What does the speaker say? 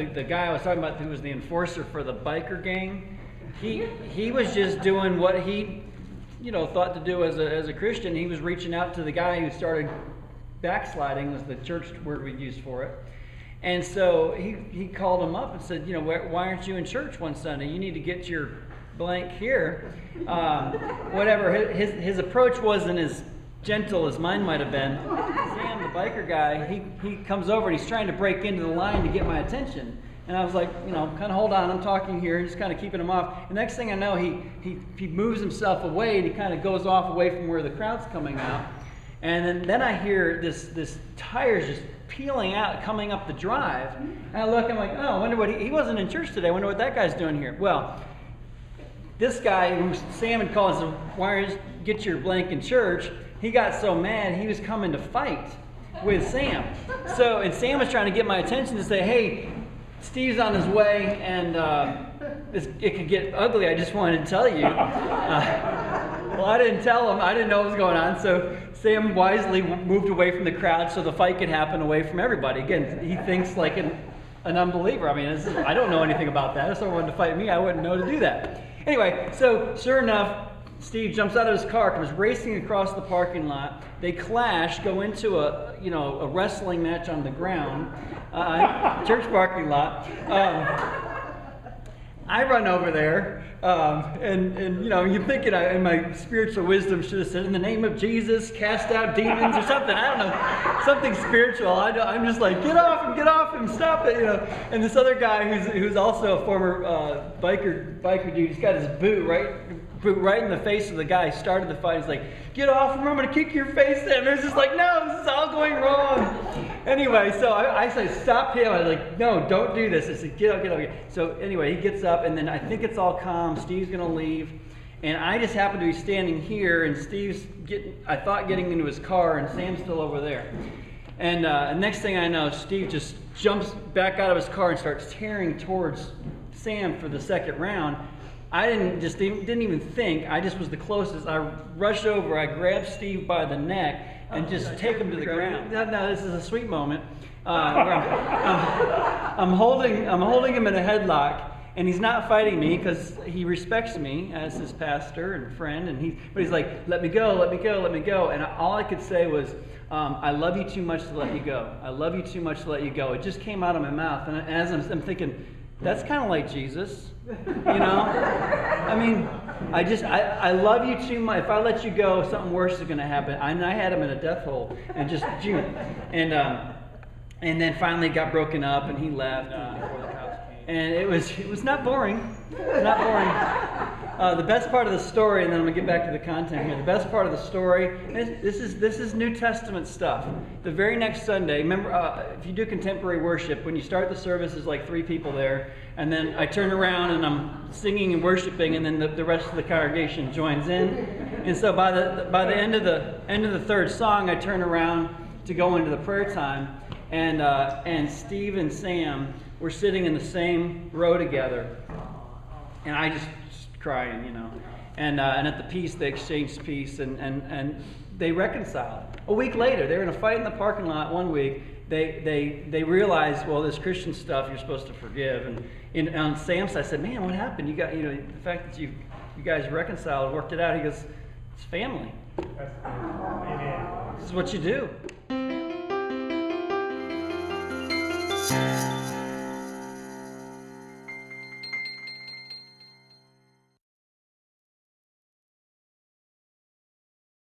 The guy I was talking about who was the enforcer for the biker gang, he was just doing what he, thought to do as a Christian. He was reaching out to the guy who started backsliding, was the church word we used for it. And so he called him up and said, why aren't you in church one Sunday? You need to get your blank here. Whatever. His approach wasn't as gentle as mine might have been. Sam, the biker guy, he comes over and he's trying to break into the line to get my attention. And I was like, kind of hold on, I'm talking here, just kind of keeping him off. The next thing I know, he moves himself away and he kind of goes off away from where the crowd's coming out. And then I hear this tires just peeling out, coming up the drive. And I look, I'm like, oh, I wonder what he wasn't in church today. I wonder what that guy's doing here. Well, this guy who Sam had called, said, why don't you get your blank in church? He got so mad, he was coming to fight with Sam. And Sam was trying to get my attention to say, hey, Steve's on his way, and it could get ugly. I just wanted to tell you. Well, I didn't tell him. I didn't know what was going on. So Sam wisely moved away from the crowd so the fight could happen away from everybody. Again, he thinks like an unbeliever. I mean, I don't know anything about that. If someone wanted to fight me, I wouldn't know to do that. Anyway, so sure enough, Steve jumps out of his car, comes racing across the parking lot. They clash, go into a wrestling match on the ground, church parking lot. I run over there, and you're thinking in my spiritual wisdom should have said, in the name of Jesus, cast out demons or something. I don't know, something spiritual. I'm just like, get off him, stop it, And this other guy who's also a former biker dude, he's got his boot right in the face of the guy who started the fight. He's like, get off him, I'm going to kick your face in. And it's just like, no, this is all going wrong. Anyway, so I said, stop him. I was like, no, don't do this. I said, get up. So anyway, he gets up, and then I think it's all calm. Steve's going to leave. And I just happen to be standing here, and Steve's getting into his car, and Sam's still over there. And next thing I know, Steve just jumps back out of his car and starts tearing towards Sam for the second round. I didn't even think. I just was the closest. I rushed over. I grabbed Steve by the neck and just take him to the ground. No, this is a sweet moment. Where I'm holding him in a headlock, and he's not fighting me because he respects me as his pastor and friend. But he's like, let me go, let me go, let me go. And all I could say was, I love you too much to let you go. I love you too much to let you go. It just came out of my mouth, and as I'm thinking, that's kind of like Jesus, I mean, I love you too much. If I let you go, something worse is going to happen. I had him in a death hole, and and then finally got broken up, and he left. And it was not boring. Not boring. The best part of the story, and then I'm gonna get back to the content here. The best part of the story, this is New Testament stuff. The very next Sunday, remember, if you do contemporary worship, when you start the service, there's like 3 people there, and then I turn around and I'm singing and worshiping, and then the rest of the congregation joins in. And so by the end of the third song, I turn around to go into the prayer time, and Steve and Sam were sitting in the same row together, and I just crying, and at the peace they exchanged peace, and they reconciled. A week later, they were in a fight in the parking lot. One week, they realized, well, this Christian stuff you're supposed to forgive, and on Sam's side, I said, man, what happened? You got, the fact that you guys reconciled, worked it out. He goes, it's family. This is what you do.